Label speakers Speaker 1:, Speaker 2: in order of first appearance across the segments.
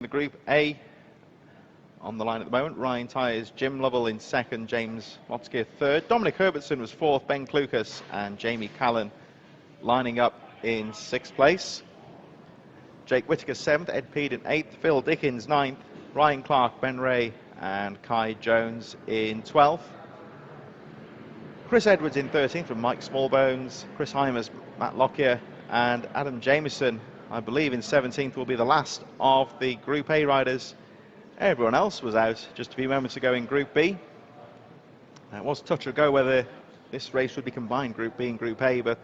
Speaker 1: The Group A on the line at the moment. Ryan Tyers, Jim Lovell in second, James Motzke third. Dominic Herbertson was fourth, Ben Klukas and Jamie Callan lining up in sixth place. Jake Whittaker seventh, Ed Peed in eighth, Phil Dickens ninth, Ryan Clark, Ben Ray and Kai Jones in 12th. Chris Edwards in 13th from Mike Smallbones, Chris Heimers, Matt Lockyer and Adam Jameson, I believe in 17th, will be the last of the Group A riders. Everyone else was out just a few moments ago in Group B. It was touch or go whether this race would be combined, Group B and Group A, but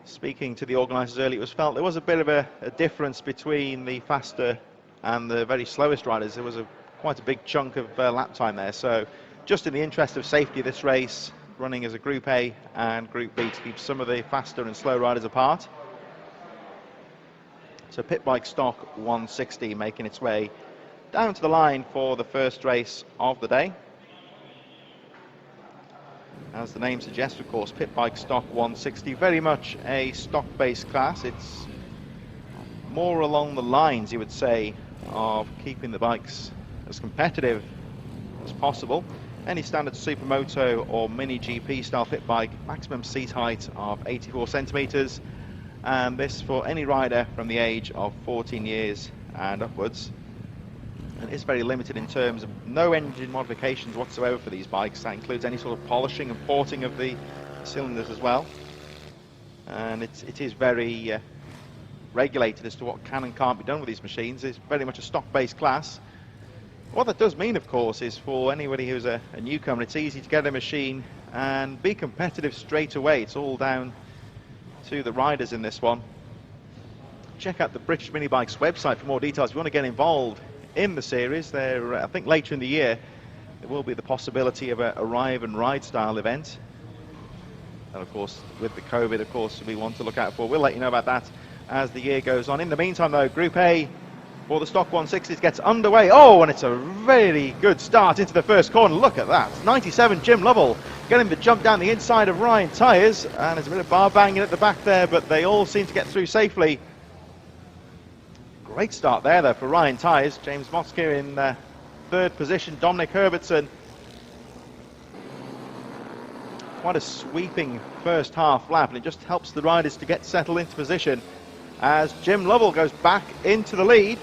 Speaker 1: speaking to the organisers earlier, it was felt there was a bit of a difference between the faster and the very slowest riders. There was quite a big chunk of lap time there, so just in the interest of safety, this race running as a Group A and Group B to keep some of the faster and slow riders apart. So Pitbike stock 160 making its way down to the line for the first race of the day. As the name suggests, of course, Pitbike stock 160, very much a stock-based class. It's more along the lines, you would say, of keeping the bikes as competitive as possible. Any standard Supermoto or Mini GP style pit bike, maximum seat height of 84 centimetres, and this for any rider from the age of 14 years and upwards. And it's very limited in terms of no engine modifications whatsoever for these bikes. That includes any sort of polishing and porting of the cylinders as well. And it is very regulated as to what can and can't be done with these machines. It's very much a stock-based class. What that does mean, of course, is for anybody who's a newcomer, it's easy to get a machine and be competitive straight away. It's all down to the riders in this one. Check out the British Mini Bikes website for more details. If you want to get involved in the series, there, I think later in the year, there will be the possibility of a arrive and ride style event. And of course, with the COVID, of course, we want to look out for. We'll let you know about that as the year goes on. In the meantime, though, Group A for the stock 160s gets underway. Oh, and it's a really good start into the first corner. Look at that. 97 Jim Lovell getting the jump down the inside of Ryan Tyers, and there's a bit of bar banging at the back there, but they all seem to get through safely. Great start there, though, for Ryan Tyers. James Motzke in third position. Dominic Herbertson. Quite a sweeping first half lap, and it just helps the riders to get settled into position as Jim Lovell goes back into the lead.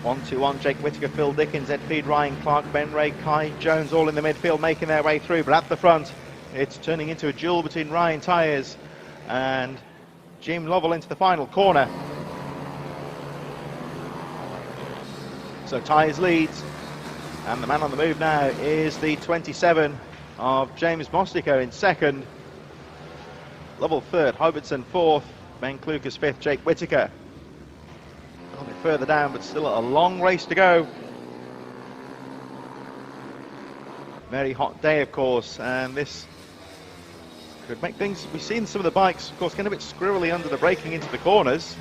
Speaker 1: 1-2-1, Jake Whittaker, Phil Dickens, Ed Peed, Ryan Clark, Ben Ray, Kai Jones all in the midfield making their way through, but at the front it's turning into a duel between Ryan Tyers and Jim Lovell into the final corner. So Tyers leads, and the man on the move now is the 27 of James Mostico in second. Lovell third, Herbertson fourth, Ben Klukas fifth, Jake Whittaker a little bit further down, but still a long race to go. Very hot day, of course, and this could make things, we've seen some of the bikes, of course, getting a bit squirrely under the braking into the corners.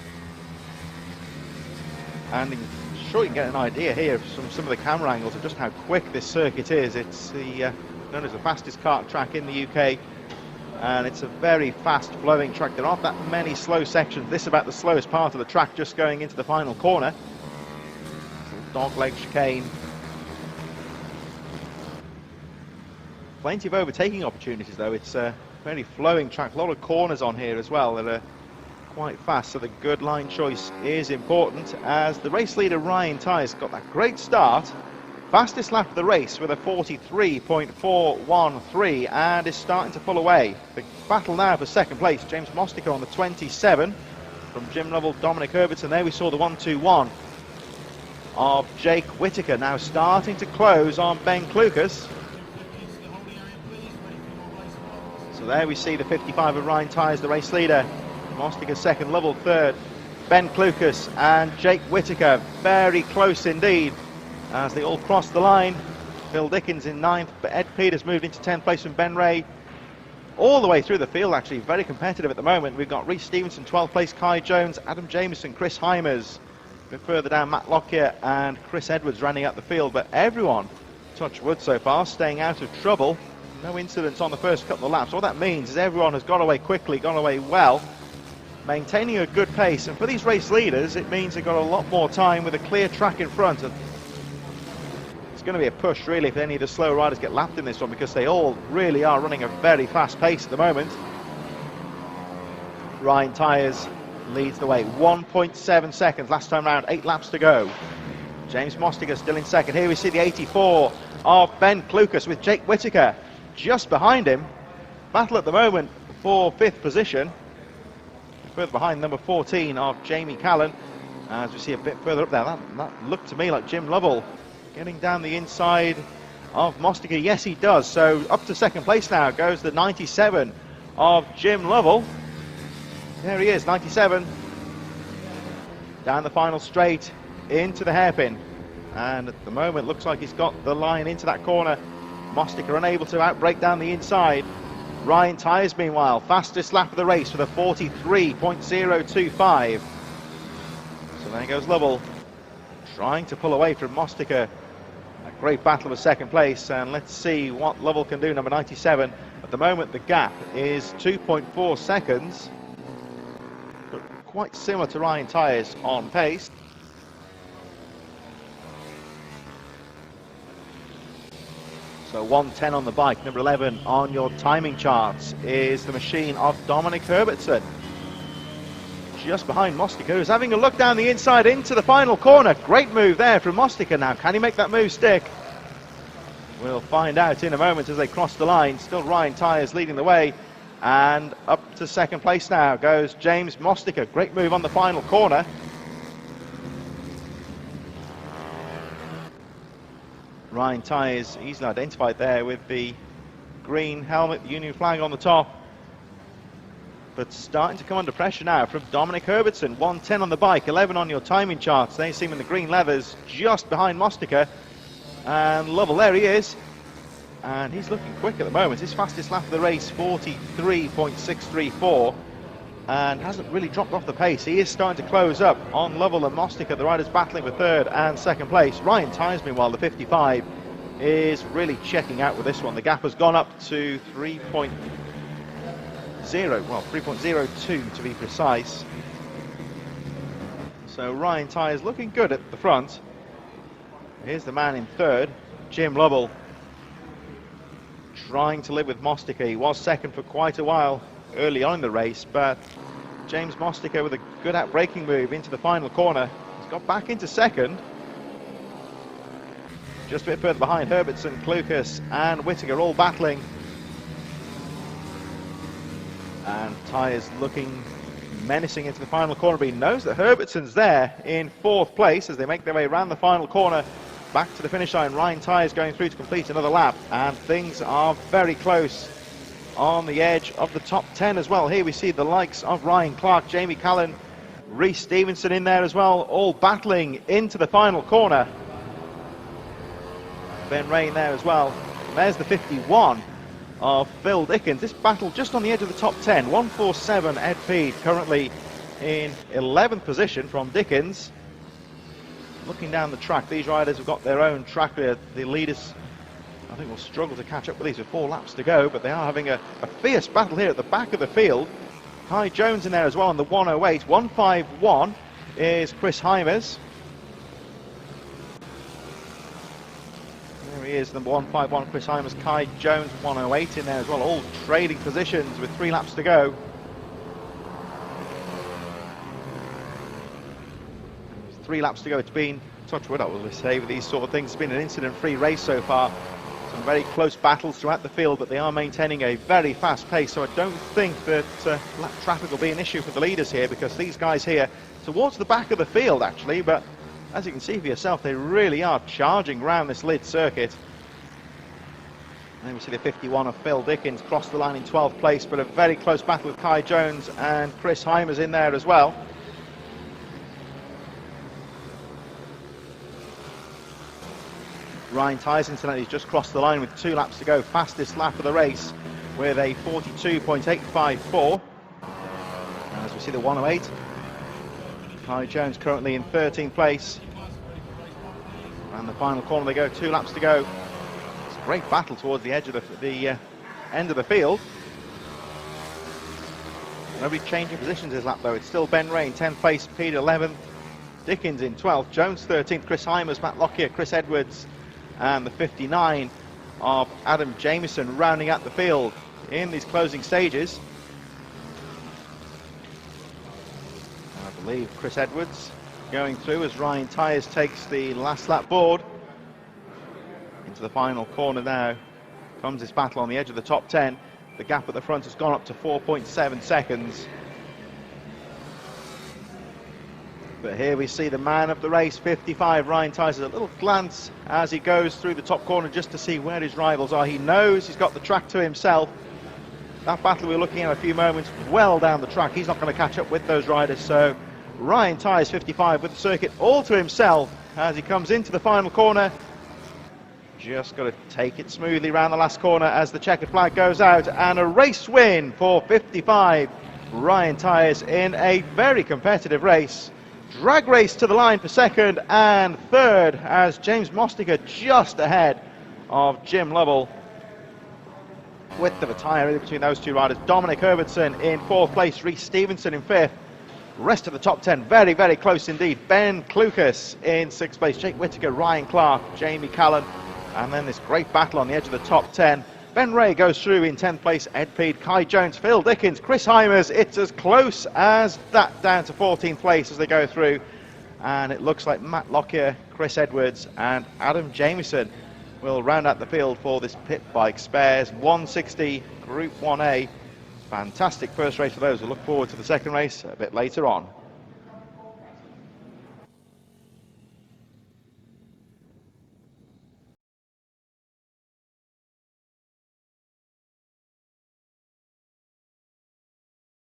Speaker 1: And I'm sure you can get an idea here from some of the camera angles of just how quick this circuit is. It's the known as the fastest kart track in the UK, and it's a very fast flowing track. There aren't that many slow sections. This is about the slowest part of the track, just going into the final corner. Dogleg chicane. Plenty of overtaking opportunities, though. It's a very flowing track, a lot of corners on here as well that are quite fast, so the good line choice is important as the race leader Ryan Tyers got that great start, fastest lap of the race with a 43.413, and is starting to pull away. The battle now for second place, James Mostico on the 27 from Jim Lovell, Dominic Herbertson. There we saw the 1-2-1 of Jake Whittaker, now starting to close on Ben Klukas. So there we see the 55 of Ryan Tyers, the race leader. Mostico second, Lovell third, Ben Klukas and Jake Whittaker very close indeed as they all cross the line. Phil Dickens in 9th, but Ed Peed has moved into 10th place from Ben Ray. All the way through the field, actually, very competitive at the moment. We've got Rhys Stevenson, 12th place, Kai Jones, Adam Jameson, Chris Heimers. A bit further down, Matt Lockyer and Chris Edwards running up the field, but everyone, touch wood so far, staying out of trouble. No incidents on the first couple of laps. What that means is everyone has got away quickly, gone away well. maintaining a good pace, and for these race leaders it means they've got a lot more time with a clear track in front. It's going to be a push really if any of the slow riders get lapped in this one, because they all really are running a very fast pace at the moment. Ryan Tyres leads the way, 1.7 seconds last time round, 8 laps to go. James Mostiger still in second. Here we see the 84 of Ben Klukas with Jake Whittaker just behind him. Battle at the moment for 5th position. Further behind, number 14 of Jamie Callan. As we see a bit further up there, that looked to me like Jim Lovell getting down the inside of Mostiger. Yes, he does. So up to second place now goes the 97 of Jim Lovell. There he is, 97. Down the final straight into the hairpin. And at the moment, looks like he's got the line into that corner. Mostiger unable to outbrake down the inside. Ryan Tyres, meanwhile, fastest lap of the race with a 43.025. So there goes Lovell, trying to pull away from Mostiger. A great battle for second place, and let's see what Lovell can do, number 97. At the moment, the gap is 2.4 seconds, but quite similar to Ryan Tyres on pace. So 1:10 on the bike. Number 11 on your timing charts is the machine of Dominic Herbertson. Just behind Mostiger, who's having a look down the inside into the final corner. Great move there from Mostiger. Now, can he make that move stick? We'll find out in a moment as they cross the line. Still Ryan Tyres leading the way. And up to second place now goes James Mostiger. Great move on the final corner. Ryan Tyres easily identified there with the green helmet, the Union flag on the top. But starting to come under pressure now from Dominic Herbertson. 1:10 on the bike, 11 on your timing charts. They see him in the green leathers just behind Mostiger. And Lovell, there he is. And he's looking quick at the moment. His fastest lap of the race, 43.634. And hasn't really dropped off the pace. He is starting to close up on Lovell and Mostiger, the riders battling for third and second place. Ryan Tyres, meanwhile, the 55, is really checking out with this one. The gap has gone up to 3.02 to be precise. So Ryan Tyres looking good at the front. Here's the man in third, Jim Lovell, trying to live with Mostiger. He was second for quite a while early on in the race, but James Mostiger with a good outbraking move into the final corner. He's got back into second. Just a bit further behind, Herbertson, Klukas and Whittaker all battling. And Tyres looking menacing into the final corner, but he knows that Herbertson's there in fourth place as they make their way around the final corner back to the finish line. Ryan Tyres going through to complete another lap, and things are very close on the edge of the top 10 as well. Here we see the likes of Ryan Clark, Jamie Callan, Rhys Stevenson in there as well, all battling into the final corner. Ben Rain there as well. And there's the 51 of Phil Dickens. This battle just on the edge of the top 10. 147 Ed Peed currently in 11th position from Dickens. Looking down the track, these riders have got their own track there. The leaders, I think, will struggle to catch up with these with 4 laps to go, but they are having a fierce battle here at the back of the field. Kai Jones in there as well on the 108. 151 is Chris Heimers. There he is, number 151, Chris Heimers. Kai Jones, 108 in there as well, all trading positions with 3 laps to go. 3 laps to go. It's been, touch wood I will say with these sort of things, it's been an incident-free race so far. Some very close battles throughout the field, but they are maintaining a very fast pace, so I don't think that lap traffic will be an issue for the leaders here, because these guys here towards the back of the field actually, but as you can see for yourself, they really are charging around this Lydd circuit. And then we see the 51 of Phil Dickens cross the line in 12th place, but a very close battle with Kai Jones and Chris Heimers in there as well. Ryan Tyres, incidentally, just crossed the line with 2 laps to go, fastest lap of the race with a 42.854. And as we see the 108, Kai Jones currently in 13th place. And the final corner they go, 2 laps to go. It's a great battle towards the edge of the end of the field. Nobody changing positions this lap though. It's still Ben Ray in 10th place, Peter 11th, Dickens in 12th, Jones 13th, Chris Hymers, Matt Lockyer, Chris Edwards, and the 59 of Adam Jamieson rounding out the field in these closing stages. And I believe Chris Edwards going through as Ryan Tyers takes the last lap board. Into the final corner now comes this battle on the edge of the top 10. The gap at the front has gone up to 4.7 seconds. But here we see the man of the race, 55, Ryan Tyers, a little glance as he goes through the top corner just to see where his rivals are. He knows he's got the track to himself. That battle we were looking at a few moments, well down the track. He's not going to catch up with those riders. So Ryan Tyers, 55, with the circuit all to himself as he comes into the final corner. Just got to take it smoothly around the last corner as the checkered flag goes out, and a race win for 55, Ryan Tyers, in a very competitive race. Drag race to the line for second and third as James Mostiger just ahead of Jim Lovell. Width of a tyre between those two riders. Dominic Herbertson in fourth place, Rhys Stevenson in fifth. Rest of the top 10 very, very close indeed. Ben Klukas in sixth place, Jake Whittaker, Ryan Clark, Jamie Callan, and then this great battle on the edge of the top 10. Ben Ray goes through in 10th place, Ed Peed, Kai Jones, Phil Dickens, Chris Hymers. It's as close as that down to 14th place as they go through. And it looks like Matt Lockyer, Chris Edwards and Adam Jamieson will round out the field for this Pit Bike Spares 160 Group 1A. Fantastic first race for those. We'll look forward to the second race a bit later on.